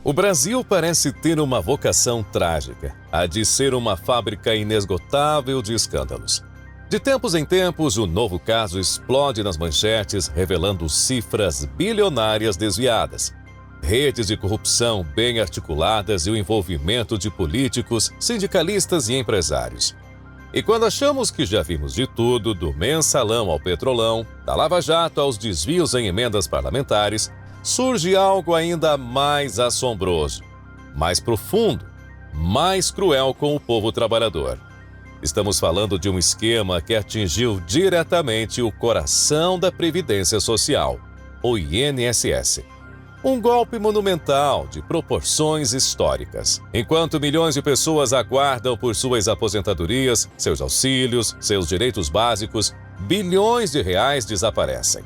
O Brasil parece ter uma vocação trágica, a de ser uma fábrica inesgotável de escândalos. De tempos em tempos, um novo caso explode nas manchetes, revelando cifras bilionárias desviadas, redes de corrupção bem articuladas e o envolvimento de políticos, sindicalistas e empresários. E quando achamos que já vimos de tudo, do mensalão ao petrolão, da Lava Jato aos desvios em emendas parlamentares, surge algo ainda mais assombroso, mais profundo, mais cruel com o povo trabalhador. Estamos falando de um esquema que atingiu diretamente o coração da Previdência Social, o INSS. Um golpe monumental de proporções históricas. Enquanto milhões de pessoas aguardam por suas aposentadorias, seus auxílios, seus direitos básicos, bilhões de reais desaparecem.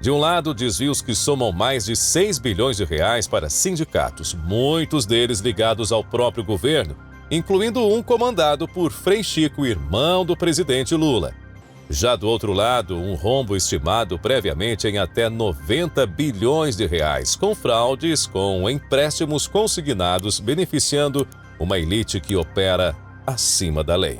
De um lado, desvios que somam mais de 6 bilhões de reais para sindicatos, muitos deles ligados ao próprio governo, incluindo um comandado por Frei Chico, irmão do presidente Lula. Já do outro lado, um rombo estimado previamente em até 90 bilhões de reais, com fraudes, com empréstimos consignados, beneficiando uma elite que opera acima da lei.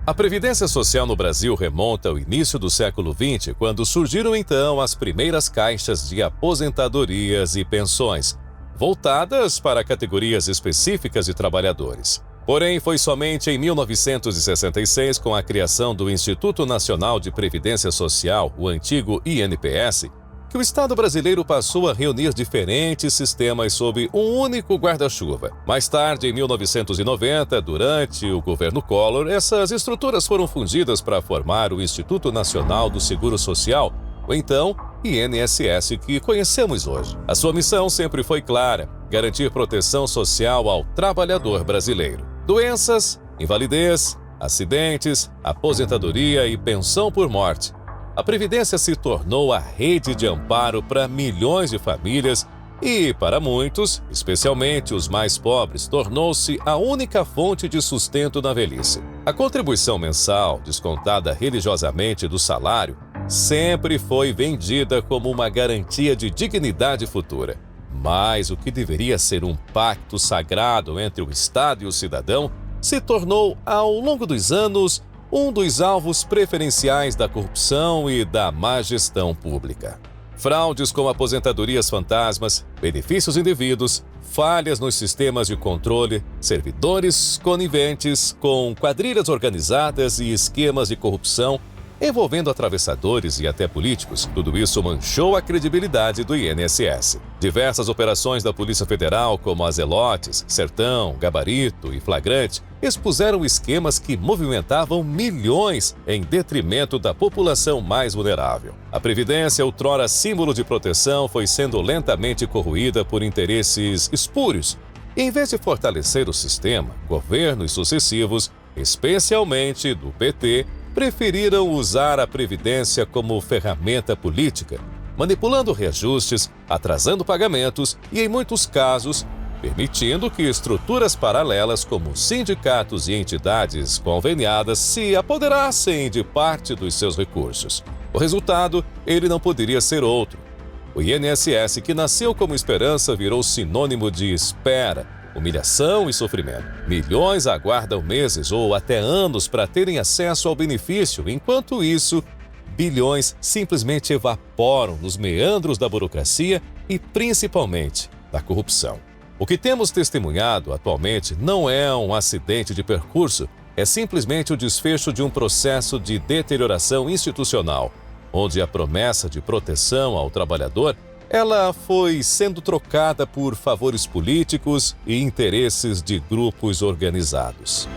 A Previdência Social no Brasil remonta ao início do século XX, quando surgiram então as primeiras caixas de aposentadorias e pensões, voltadas para categorias específicas de trabalhadores. Porém, foi somente em 1966, com a criação do Instituto Nacional de Previdência Social, o antigo INPS, que o Estado brasileiro passou a reunir diferentes sistemas sob um único guarda-chuva. Mais tarde, em 1990, durante o governo Collor, essas estruturas foram fundidas para formar o Instituto Nacional do Seguro Social, ou então INSS, que conhecemos hoje. A sua missão sempre foi clara: garantir proteção social ao trabalhador brasileiro. Doenças, invalidez, acidentes, aposentadoria e pensão por morte. A Previdência se tornou a rede de amparo para milhões de famílias e, para muitos, especialmente os mais pobres, tornou-se a única fonte de sustento na velhice. A contribuição mensal, descontada religiosamente do salário, sempre foi vendida como uma garantia de dignidade futura. Mas o que deveria ser um pacto sagrado entre o Estado e o cidadão se tornou, ao longo dos anos, um dos alvos preferenciais da corrupção e da má gestão pública. Fraudes como aposentadorias fantasmas, benefícios indevidos, falhas nos sistemas de controle, servidores coniventes com quadrilhas organizadas e esquemas de corrupção envolvendo atravessadores e até políticos. Tudo isso manchou a credibilidade do INSS. Diversas operações da Polícia Federal, como as Zelotes, Sertão, Gabarito e Flagrante, expuseram esquemas que movimentavam milhões em detrimento da população mais vulnerável. A Previdência, outrora símbolo de proteção, foi sendo lentamente corroída por interesses espúrios. E, em vez de fortalecer o sistema, governos sucessivos, especialmente do PT, preferiram usar a Previdência como ferramenta política, manipulando reajustes, atrasando pagamentos e, em muitos casos, permitindo que estruturas paralelas como sindicatos e entidades conveniadas se apoderassem de parte dos seus recursos. O resultado, ele não poderia ser outro. O INSS, que nasceu como esperança, virou sinônimo de espera, humilhação e sofrimento. Milhões aguardam meses ou até anos para terem acesso ao benefício, enquanto isso, bilhões simplesmente evaporam nos meandros da burocracia e, principalmente, da corrupção. O que temos testemunhado atualmente não é um acidente de percurso, é simplesmente o desfecho de um processo de deterioração institucional, onde a promessa de proteção ao trabalhador ela foi sendo trocada por favores políticos e interesses de grupos organizados.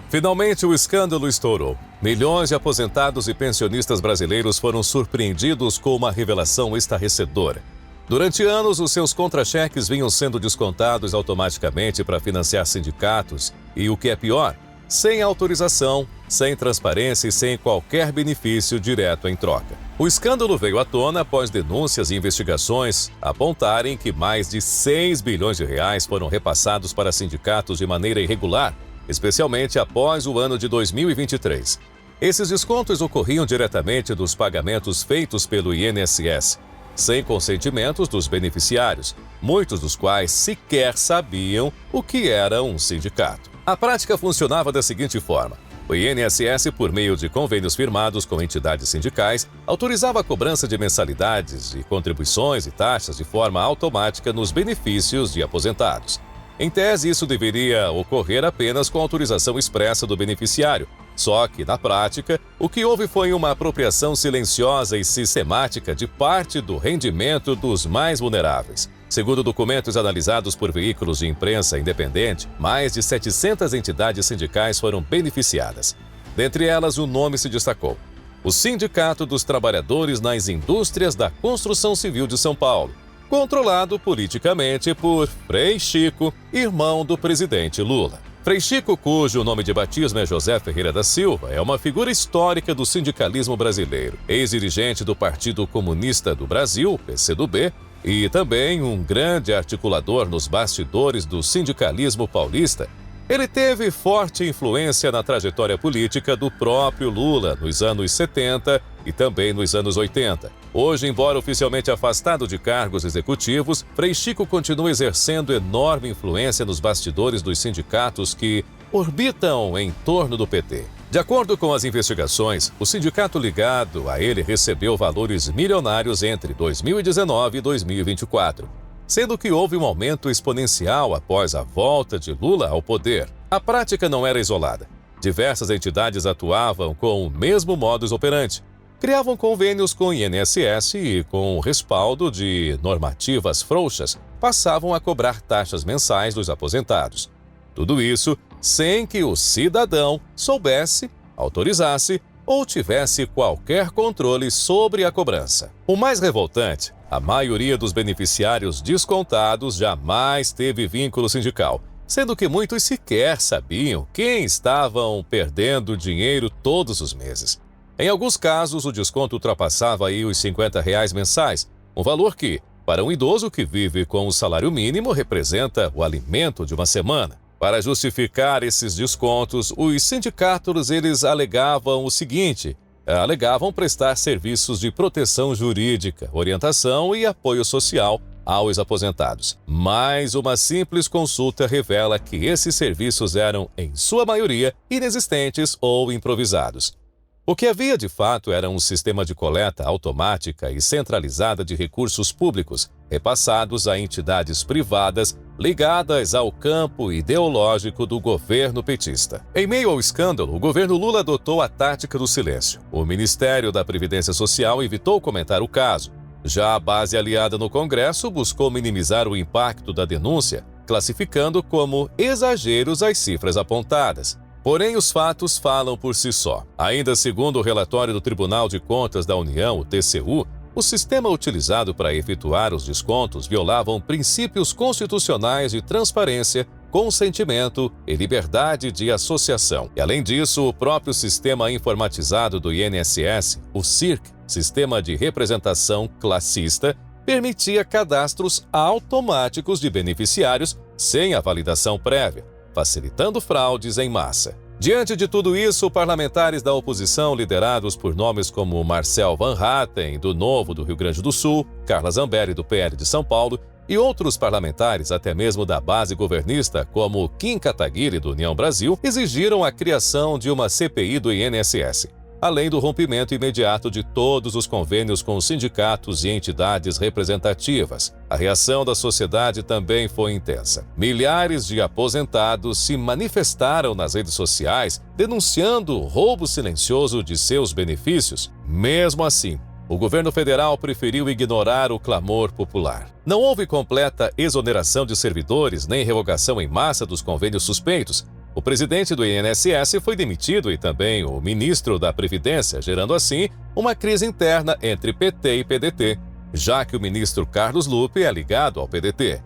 Finalmente, o escândalo estourou. Milhões de aposentados e pensionistas brasileiros foram surpreendidos com uma revelação estarrecedora. Durante anos, os seus contra-cheques vinham sendo descontados automaticamente para financiar sindicatos e, o que é pior, sem autorização, sem transparência e sem qualquer benefício direto em troca. O escândalo veio à tona após denúncias e investigações apontarem que mais de 6 bilhões de reais foram repassados para sindicatos de maneira irregular, especialmente após o ano de 2023. Esses descontos ocorriam diretamente dos pagamentos feitos pelo INSS, sem consentimentos dos beneficiários, muitos dos quais sequer sabiam o que era um sindicato. A prática funcionava da seguinte forma: o INSS, por meio de convênios firmados com entidades sindicais, autorizava a cobrança de mensalidades e contribuições e taxas de forma automática nos benefícios de aposentados. Em tese, isso deveria ocorrer apenas com autorização expressa do beneficiário. Só que, na prática, o que houve foi uma apropriação silenciosa e sistemática de parte do rendimento dos mais vulneráveis. Segundo documentos analisados por veículos de imprensa independente, mais de 700 entidades sindicais foram beneficiadas. Dentre elas, o nome se destacou: o Sindicato dos Trabalhadores nas Indústrias da Construção Civil de São Paulo, controlado politicamente por Frei Chico, irmão do presidente Lula. Frei Chico, cujo nome de batismo é José Ferreira da Silva, é uma figura histórica do sindicalismo brasileiro, ex-dirigente do Partido Comunista do Brasil, PCdoB, e também um grande articulador nos bastidores do sindicalismo paulista. Ele teve forte influência na trajetória política do próprio Lula nos anos 70 e também nos anos 80. Hoje, embora oficialmente afastado de cargos executivos, Frei Chico continua exercendo enorme influência nos bastidores dos sindicatos que orbitam em torno do PT. De acordo com as investigações, o sindicato ligado a ele recebeu valores milionários entre 2019 e 2024. Sendo que houve um aumento exponencial após a volta de Lula ao poder. A prática não era isolada. Diversas entidades atuavam com o mesmo modus operandi. Criavam convênios com o INSS e, com o respaldo de normativas frouxas, passavam a cobrar taxas mensais dos aposentados. Tudo isso sem que o cidadão soubesse, autorizasse ou tivesse qualquer controle sobre a cobrança. O mais revoltante: a maioria dos beneficiários descontados jamais teve vínculo sindical, sendo que muitos sequer sabiam quem estavam perdendo dinheiro todos os meses. Em alguns casos, o desconto ultrapassava aí os R$50 mensais, um valor que, para um idoso que vive com o salário mínimo, representa o alimento de uma semana. Para justificar esses descontos, os sindicatos eles alegavam o seguinte: alegavam prestar serviços de proteção jurídica, orientação e apoio social aos aposentados. Mas uma simples consulta revela que esses serviços eram, em sua maioria, inexistentes ou improvisados. O que havia de fato era um sistema de coleta automática e centralizada de recursos públicos, repassados a entidades privadas ligadas ao campo ideológico do governo petista. Em meio ao escândalo, o governo Lula adotou a tática do silêncio. O Ministério da Previdência Social evitou comentar o caso. Já a base aliada no Congresso buscou minimizar o impacto da denúncia, classificando como exageros as cifras apontadas. Porém, os fatos falam por si só. Ainda segundo o relatório do Tribunal de Contas da União, o TCU, o sistema utilizado para efetuar os descontos violavam princípios constitucionais de transparência, consentimento e liberdade de associação. E, além disso, o próprio sistema informatizado do INSS, o SIRC, Sistema de Representação Classista, permitia cadastros automáticos de beneficiários sem a validação prévia, facilitando fraudes em massa. Diante de tudo isso, parlamentares da oposição, liderados por nomes como Marcel Van Hatten, do Novo do Rio Grande do Sul, Carla Zambelli, do PL de São Paulo, e outros parlamentares, até mesmo da base governista, como Kim Kataguiri, do União Brasil, exigiram a criação de uma CPI do INSS, além do rompimento imediato de todos os convênios com os sindicatos e entidades representativas. A reação da sociedade também foi intensa. Milhares de aposentados se manifestaram nas redes sociais denunciando o roubo silencioso de seus benefícios. Mesmo assim, o governo federal preferiu ignorar o clamor popular. Não houve completa exoneração de servidores nem revogação em massa dos convênios suspeitos. O presidente do INSS foi demitido e também o ministro da Previdência, gerando assim uma crise interna entre PT e PDT, já que o ministro Carlos Lupe é ligado ao PDT.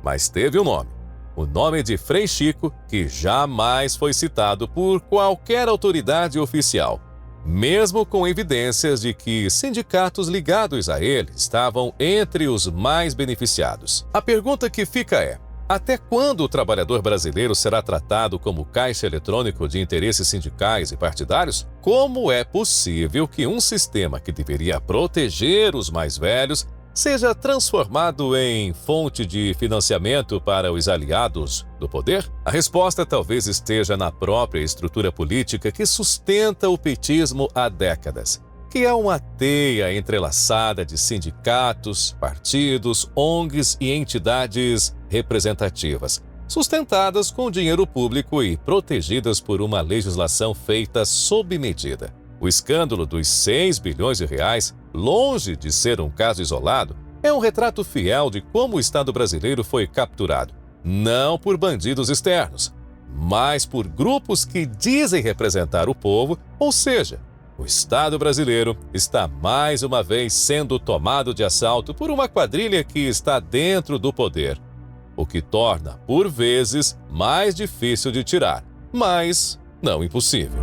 Mas teve um nome, o nome de Frei Chico, que jamais foi citado por qualquer autoridade oficial, mesmo com evidências de que sindicatos ligados a ele estavam entre os mais beneficiados. A pergunta que fica é: Até quando o trabalhador brasileiro será tratado como caixa eletrônico de interesses sindicais e partidários? Como é possível que um sistema que deveria proteger os mais velhos seja transformado em fonte de financiamento para os aliados do poder? A resposta talvez esteja na própria estrutura política que sustenta o petismo há décadas, que é uma teia entrelaçada de sindicatos, partidos, ONGs e entidades representativas, sustentadas com dinheiro público e protegidas por uma legislação feita sob medida. O escândalo dos 6 bilhões de reais, longe de ser um caso isolado, é um retrato fiel de como o Estado brasileiro foi capturado, não por bandidos externos, mas por grupos que dizem representar o povo, ou seja, o Estado brasileiro está mais uma vez sendo tomado de assalto por uma quadrilha que está dentro do poder, o que torna, por vezes, mais difícil de tirar, mas não impossível.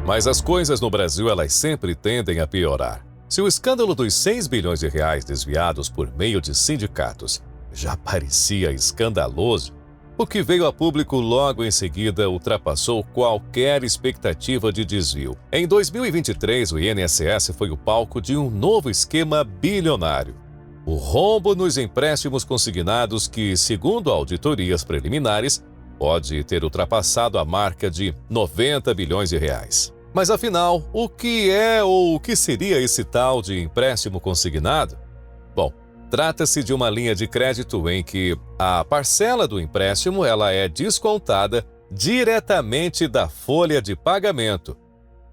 Mas as coisas no Brasil, elas sempre tendem a piorar. Se o escândalo dos 6 bilhões de reais desviados por meio de sindicatos já parecia escandaloso, o que veio a público logo em seguida ultrapassou qualquer expectativa de desvio. Em 2023, o INSS foi o palco de um novo esquema bilionário. O rombo nos empréstimos consignados que, segundo auditorias preliminares, pode ter ultrapassado a marca de 90 bilhões de reais. Mas afinal, o que é ou o que seria esse tal de empréstimo consignado? Bom, trata-se de uma linha de crédito em que a parcela do empréstimo ela é descontada diretamente da folha de pagamento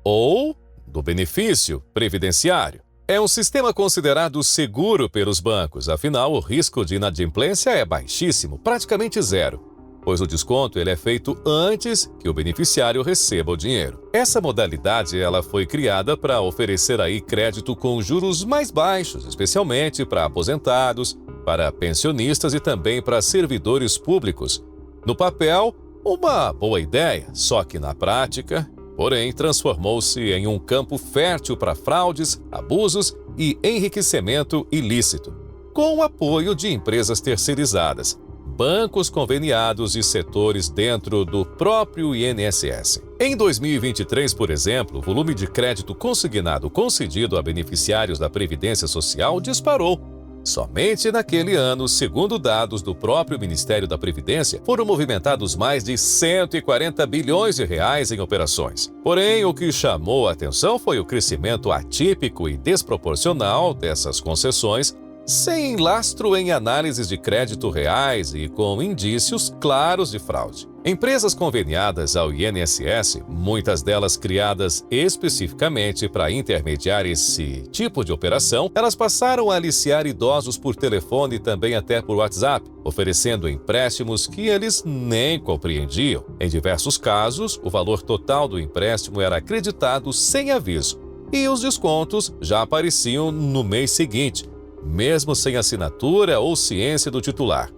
ou do benefício previdenciário. É um sistema considerado seguro pelos bancos, afinal o risco de inadimplência é baixíssimo, praticamente zero, pois o desconto ele é feito antes que o beneficiário receba o dinheiro. Essa modalidade ela foi criada para oferecer aí crédito com juros mais baixos, especialmente para aposentados, para pensionistas e também para servidores públicos. No papel, uma boa ideia, só que na prática, porém, transformou-se em um campo fértil para fraudes, abusos e enriquecimento ilícito, com o apoio de empresas terceirizadas, bancos conveniados e setores dentro do próprio INSS. Em 2023, por exemplo, o volume de crédito consignado concedido a beneficiários da Previdência Social disparou. Somente naquele ano, segundo dados do próprio Ministério da Previdência, foram movimentados mais de 140 bilhões de reais em operações. Porém, o que chamou a atenção foi o crescimento atípico e desproporcional dessas concessões, sem lastro em análises de crédito reais e com indícios claros de fraude. Empresas conveniadas ao INSS, muitas delas criadas especificamente para intermediar esse tipo de operação, elas passaram a aliciar idosos por telefone e também até por WhatsApp, oferecendo empréstimos que eles nem compreendiam. Em diversos casos, o valor total do empréstimo era acreditado sem aviso e os descontos já apareciam no mês seguinte, mesmo sem assinatura ou ciência do titular.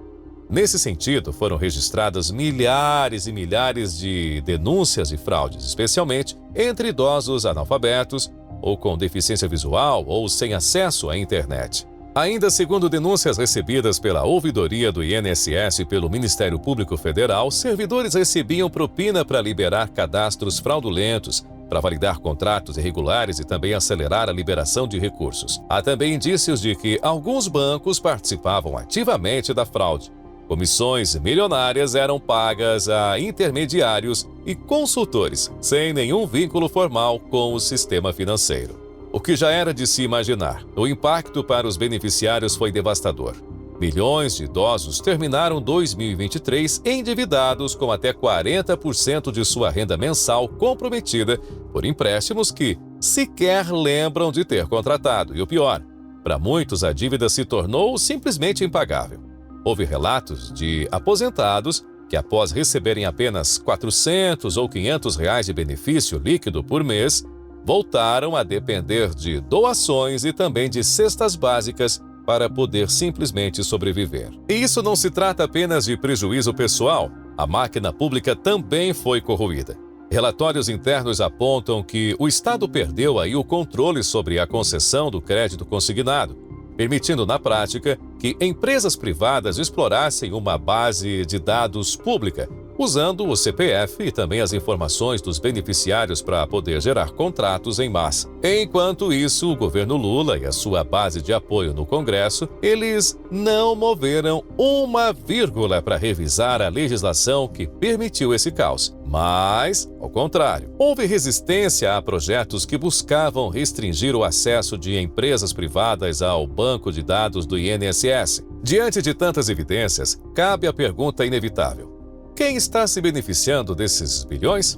Nesse sentido, foram registradas milhares e milhares de denúncias de fraudes, especialmente entre idosos analfabetos, ou com deficiência visual, ou sem acesso à internet. Ainda segundo denúncias recebidas pela ouvidoria do INSS e pelo Ministério Público Federal, servidores recebiam propina para liberar cadastros fraudulentos, para validar contratos irregulares e também acelerar a liberação de recursos. Há também indícios de que alguns bancos participavam ativamente da fraude. Comissões milionárias eram pagas a intermediários e consultores, sem nenhum vínculo formal com o sistema financeiro. O que já era de se imaginar, o impacto para os beneficiários foi devastador. Milhões de idosos terminaram 2023 endividados com até 40% de sua renda mensal comprometida por empréstimos que sequer lembram de ter contratado. E o pior, para muitos a dívida se tornou simplesmente impagável. Houve relatos de aposentados que, após receberem apenas R$400 ou R$500 de benefício líquido por mês, voltaram a depender de doações e também de cestas básicas para poder simplesmente sobreviver. E isso não se trata apenas de prejuízo pessoal. A máquina pública também foi corroída. Relatórios internos apontam que o Estado perdeu aí o controle sobre a concessão do crédito consignado, permitindo na prática que empresas privadas explorassem uma base de dados pública, usando o CPF e também as informações dos beneficiários para poder gerar contratos em massa. Enquanto isso, o governo Lula e a sua base de apoio no Congresso, eles não moveram uma vírgula para revisar a legislação que permitiu esse caos. Mas, ao contrário, houve resistência a projetos que buscavam restringir o acesso de empresas privadas ao banco de dados do INSS. Diante de tantas evidências, cabe a pergunta inevitável: quem está se beneficiando desses bilhões?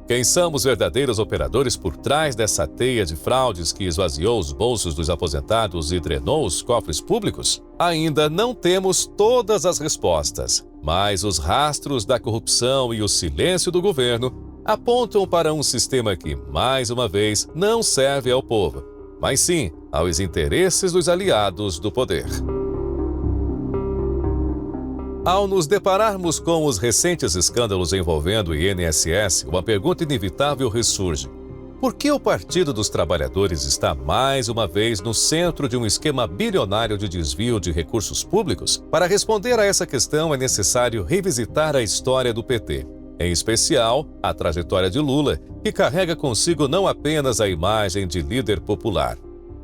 Quem são os verdadeiros operadores por trás dessa teia de fraudes que esvaziou os bolsos dos aposentados e drenou os cofres públicos? Ainda não temos todas as respostas, mas os rastros da corrupção e o silêncio do governo apontam para um sistema que, mais uma vez, não serve ao povo, mas sim aos interesses dos aliados do poder. Ao nos depararmos com os recentes escândalos envolvendo o INSS, uma pergunta inevitável ressurge: por que o Partido dos Trabalhadores está mais uma vez no centro de um esquema bilionário de desvio de recursos públicos? Para responder a essa questão é necessário revisitar a história do PT, em especial a trajetória de Lula, que carrega consigo não apenas a imagem de líder popular,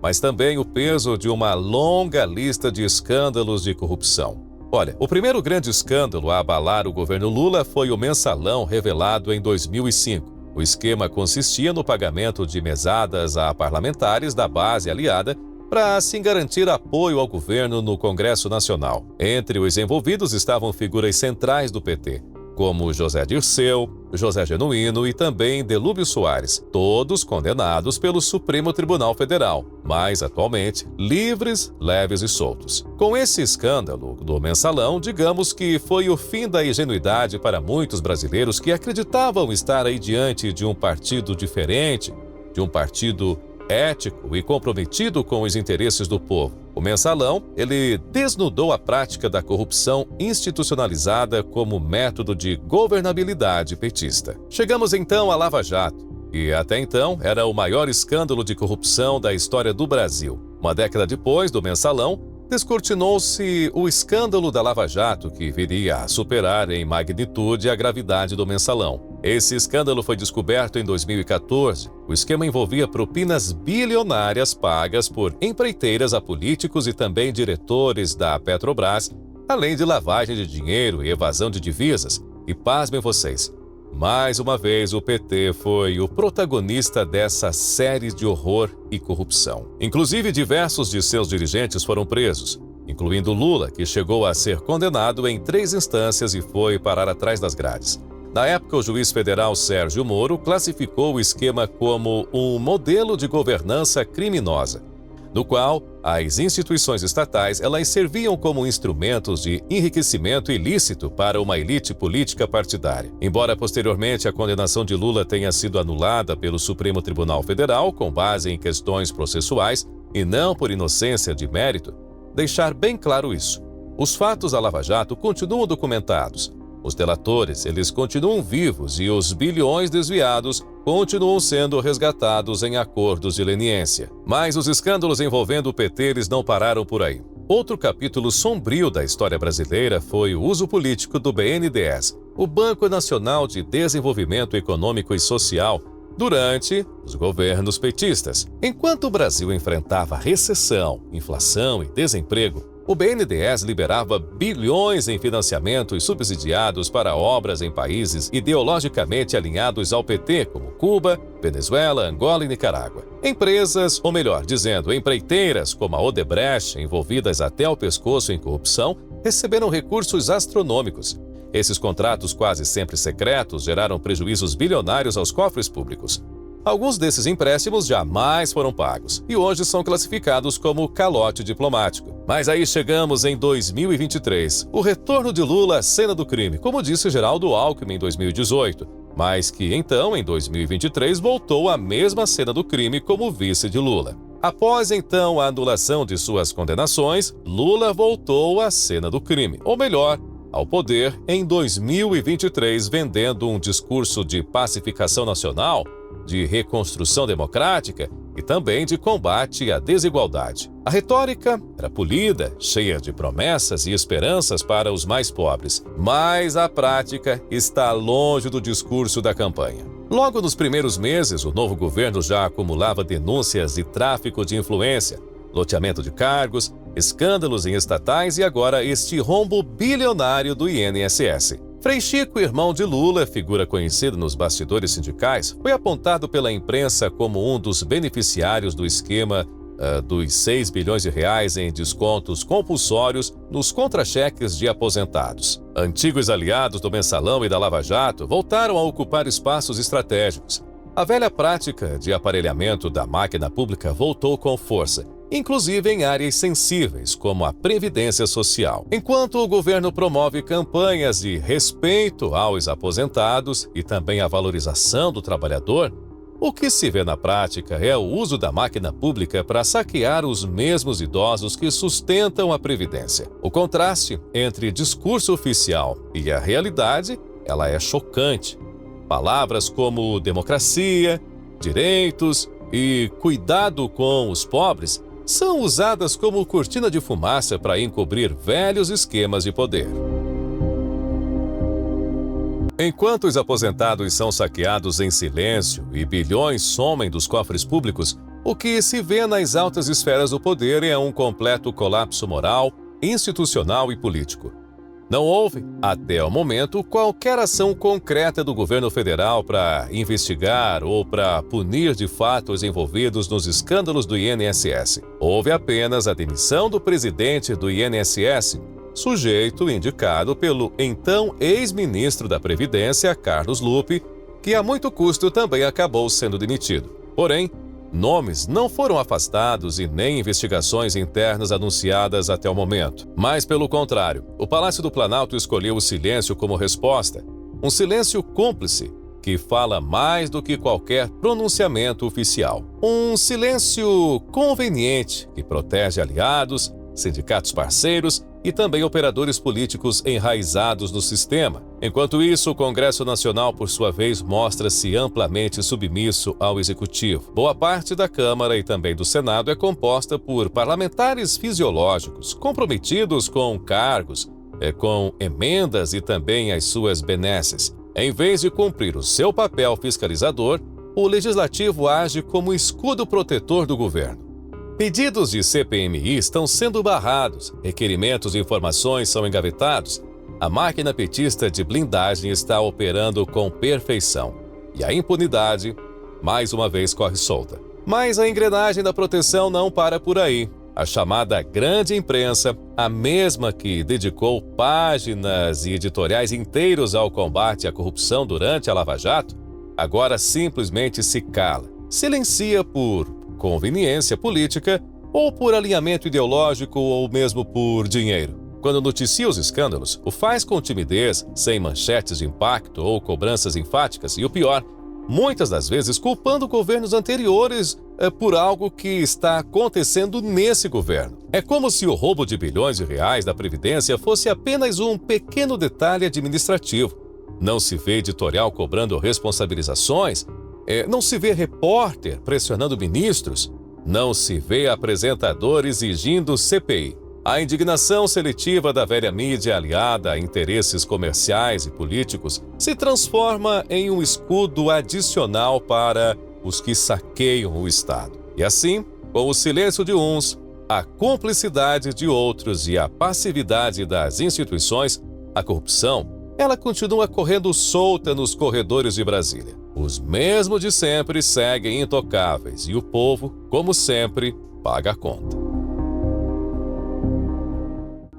mas também o peso de uma longa lista de escândalos de corrupção. Olha, o primeiro grande escândalo a abalar o governo Lula foi o mensalão revelado em 2005. O esquema consistia no pagamento de mesadas a parlamentares da base aliada para assim garantir apoio ao governo no Congresso Nacional. Entre os envolvidos estavam figuras centrais do PT, como José Dirceu, José Genuíno e também Delúbio Soares, todos condenados pelo Supremo Tribunal Federal, mas atualmente livres, leves e soltos. Com esse escândalo do mensalão, digamos que foi o fim da ingenuidade para muitos brasileiros que acreditavam estar aí diante de um partido diferente, de um partido ético e comprometido com os interesses do povo. O mensalão, ele desnudou a prática da corrupção institucionalizada como método de governabilidade petista. Chegamos então à Lava Jato, que até então era o maior escândalo de corrupção da história do Brasil. Uma década depois do mensalão, descortinou-se o escândalo da Lava Jato, que viria a superar em magnitude a gravidade do mensalão. Esse escândalo foi descoberto em 2014. O esquema envolvia propinas bilionárias pagas por empreiteiras a políticos e também diretores da Petrobras, além de lavagem de dinheiro e evasão de divisas. E pasmem vocês, mais uma vez o PT foi o protagonista dessa série de horror e corrupção. Inclusive, diversos de seus dirigentes foram presos, incluindo Lula, que chegou a ser condenado em 3 instâncias e foi parar atrás das grades. Na época, o juiz federal Sérgio Moro classificou o esquema como um modelo de governança criminosa, no qual as instituições estatais elas serviam como instrumentos de enriquecimento ilícito para uma elite política partidária. Embora posteriormente a condenação de Lula tenha sido anulada pelo Supremo Tribunal Federal com base em questões processuais e não por inocência de mérito, deixar bem claro isso: os fatos da Lava Jato continuam documentados. Os delatores, eles continuam vivos e os bilhões desviados continuam sendo resgatados em acordos de leniência. Mas os escândalos envolvendo o PT, eles não pararam por aí. Outro capítulo sombrio da história brasileira foi o uso político do BNDES, o Banco Nacional de Desenvolvimento Econômico e Social, durante os governos petistas. Enquanto o Brasil enfrentava recessão, inflação e desemprego, o BNDES liberava bilhões em financiamentos subsidiados para obras em países ideologicamente alinhados ao PT, como Cuba, Venezuela, Angola e Nicarágua. Empresas, ou melhor dizendo, empreiteiras como a Odebrecht, envolvidas até o pescoço em corrupção, receberam recursos astronômicos. Esses contratos quase sempre secretos geraram prejuízos bilionários aos cofres públicos. Alguns desses empréstimos jamais foram pagos e hoje são classificados como calote diplomático. Mas aí chegamos em 2023, o retorno de Lula à cena do crime, como disse Geraldo Alckmin em 2018, mas que então, em 2023, voltou à mesma cena do crime como vice de Lula. Após então a anulação de suas condenações, Lula voltou à cena do crime, ou melhor, ao poder em 2023, vendendo um discurso de pacificação nacional, de reconstrução democrática e também de combate à desigualdade. A retórica era polida, cheia de promessas e esperanças para os mais pobres, mas a prática está longe do discurso da campanha. Logo nos primeiros meses, o novo governo já acumulava denúncias de tráfico de influência, loteamento de cargos, escândalos em estatais e agora este rombo bilionário do INSS. Frei Chico, irmão de Lula, figura conhecida nos bastidores sindicais, foi apontado pela imprensa como um dos beneficiários do esquema dos 6 bilhões de reais em descontos compulsórios nos contra-cheques de aposentados. Antigos aliados do Mensalão e da Lava Jato voltaram a ocupar espaços estratégicos. A velha prática de aparelhamento da máquina pública voltou com força, inclusive em áreas sensíveis, como a Previdência Social. Enquanto o governo promove campanhas de respeito aos aposentados e também a valorização do trabalhador, o que se vê na prática é o uso da máquina pública para saquear os mesmos idosos que sustentam a Previdência. O contraste entre discurso oficial e a realidade, ela é chocante. Palavras como democracia, direitos e cuidado com os pobres são usadas como cortina de fumaça para encobrir velhos esquemas de poder. Enquanto os aposentados são saqueados em silêncio e bilhões somem dos cofres públicos, o que se vê nas altas esferas do poder é um completo colapso moral, institucional e político. Não houve, até o momento, qualquer ação concreta do governo federal para investigar ou para punir de fato os envolvidos nos escândalos do INSS. Houve apenas a demissão do presidente do INSS, sujeito indicado pelo então ex-ministro da Previdência, Carlos Lupe, que a muito custo também acabou sendo demitido. Porém, nomes não foram afastados e nem investigações internas anunciadas até o momento. Mas, pelo contrário, o Palácio do Planalto escolheu o silêncio como resposta. Um silêncio cúmplice, que fala mais do que qualquer pronunciamento oficial. Um silêncio conveniente, que protege aliados, sindicatos parceiros e também operadores políticos enraizados no sistema. Enquanto isso, o Congresso Nacional, por sua vez, mostra-se amplamente submisso ao Executivo. Boa parte da Câmara e também do Senado é composta por parlamentares fisiológicos, comprometidos com cargos, com emendas e também as suas benesses. Em vez de cumprir o seu papel fiscalizador, o Legislativo age como escudo protetor do governo. Pedidos de CPMI estão sendo barrados, requerimentos e informações são engavetados. A máquina petista de blindagem está operando com perfeição. E a impunidade, mais uma vez, corre solta. Mas a engrenagem da proteção não para por aí. A chamada grande imprensa, a mesma que dedicou páginas e editoriais inteiros ao combate à corrupção durante a Lava Jato, agora simplesmente se cala, silencia por conveniência política ou por alinhamento ideológico ou mesmo por dinheiro. Quando noticia os escândalos, o faz com timidez, sem manchetes de impacto ou cobranças enfáticas e o pior, muitas das vezes culpando governos anteriores por algo que está acontecendo nesse governo. É como se o roubo de bilhões de reais da Previdência fosse apenas um pequeno detalhe administrativo. Não se vê editorial cobrando responsabilizações, não se vê repórter pressionando ministros, não se vê apresentador exigindo CPI. A indignação seletiva da velha mídia aliada a interesses comerciais e políticos se transforma em um escudo adicional para os que saqueiam o Estado. E assim, com o silêncio de uns, a cumplicidade de outros e a passividade das instituições, a corrupção, ela continua correndo solta nos corredores de Brasília. Os mesmos de sempre seguem intocáveis e o povo, como sempre, paga a conta.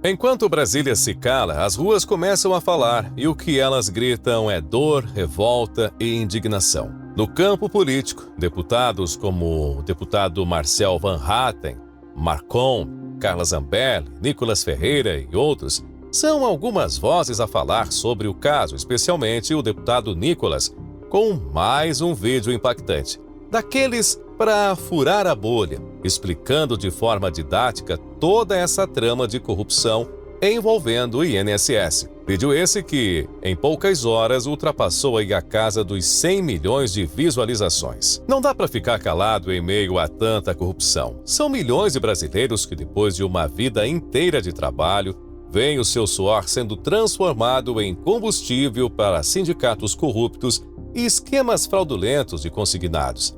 Enquanto Brasília se cala, as ruas começam a falar e o que elas gritam é dor, revolta e indignação. No campo político, deputados como o deputado Marcel Van Hatten, Marcon, Carla Zambelli, Nicolas Ferreira e outros são algumas vozes a falar sobre o caso, especialmente o deputado Nicolas, com mais um vídeo impactante, daqueles para furar a bolha, explicando de forma didática toda essa trama de corrupção envolvendo o INSS. Vídeo esse que, em poucas horas, ultrapassou aí a casa dos 100 milhões de visualizações. Não dá para ficar calado em meio a tanta corrupção. São milhões de brasileiros que, depois de uma vida inteira de trabalho, veem o seu suor sendo transformado em combustível para sindicatos corruptos e esquemas fraudulentos de consignados.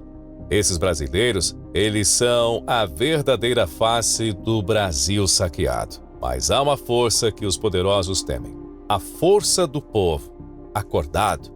Esses brasileiros, eles são a verdadeira face do Brasil saqueado. Mas há uma força que os poderosos temem. A força do povo, acordado.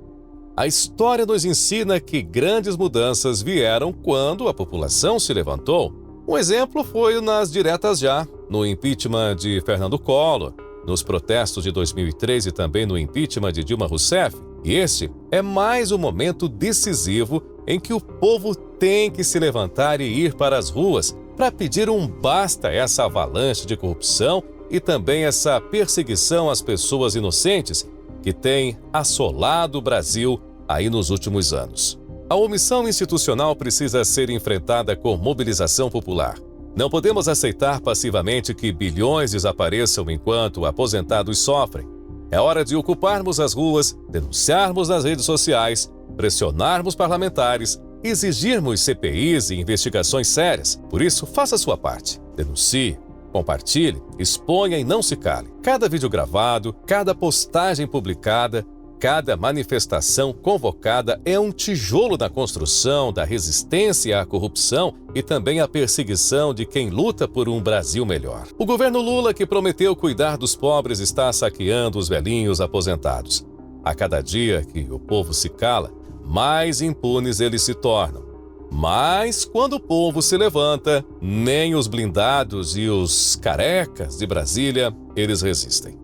A história nos ensina que grandes mudanças vieram quando a população se levantou. Um exemplo foi nas diretas já, no impeachment de Fernando Collor, nos protestos de 2013 e também no impeachment de Dilma Rousseff. E este é mais um momento decisivo em que o povo tem que se levantar e ir para as ruas para pedir um basta a essa avalanche de corrupção e também essa perseguição às pessoas inocentes que tem assolado o Brasil aí nos últimos anos. A omissão institucional precisa ser enfrentada com mobilização popular. Não podemos aceitar passivamente que bilhões desapareçam enquanto aposentados sofrem. É hora de ocuparmos as ruas, denunciarmos nas redes sociais, pressionarmos parlamentares, exigirmos CPIs e investigações sérias. Por isso, faça a sua parte. Denuncie, compartilhe, exponha e não se cale. Cada vídeo gravado, cada postagem publicada, cada manifestação convocada é um tijolo na construção da resistência à corrupção e também à perseguição de quem luta por um Brasil melhor. O governo Lula, que prometeu cuidar dos pobres, está saqueando os velhinhos aposentados. A cada dia que o povo se cala, mais impunes eles se tornam. Mas, quando o povo se levanta, nem os blindados e os carecas de Brasília, eles resistem.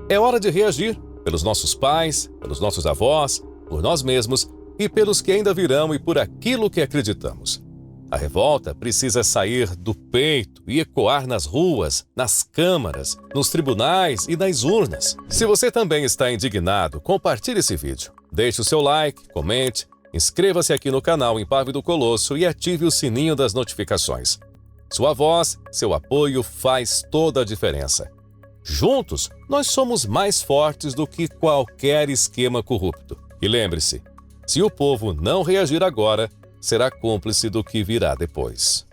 É hora de reagir pelos nossos pais, pelos nossos avós, por nós mesmos e pelos que ainda virão e por aquilo que acreditamos. A revolta precisa sair do peito e ecoar nas ruas, nas câmaras, nos tribunais e nas urnas. Se você também está indignado, compartilhe esse vídeo. Deixe o seu like, comente, inscreva-se aqui no canal Impávido Colosso e ative o sininho das notificações. Sua voz, seu apoio faz toda a diferença. Juntos, nós somos mais fortes do que qualquer esquema corrupto. E lembre-se, se o povo não reagir agora, será cúmplice do que virá depois.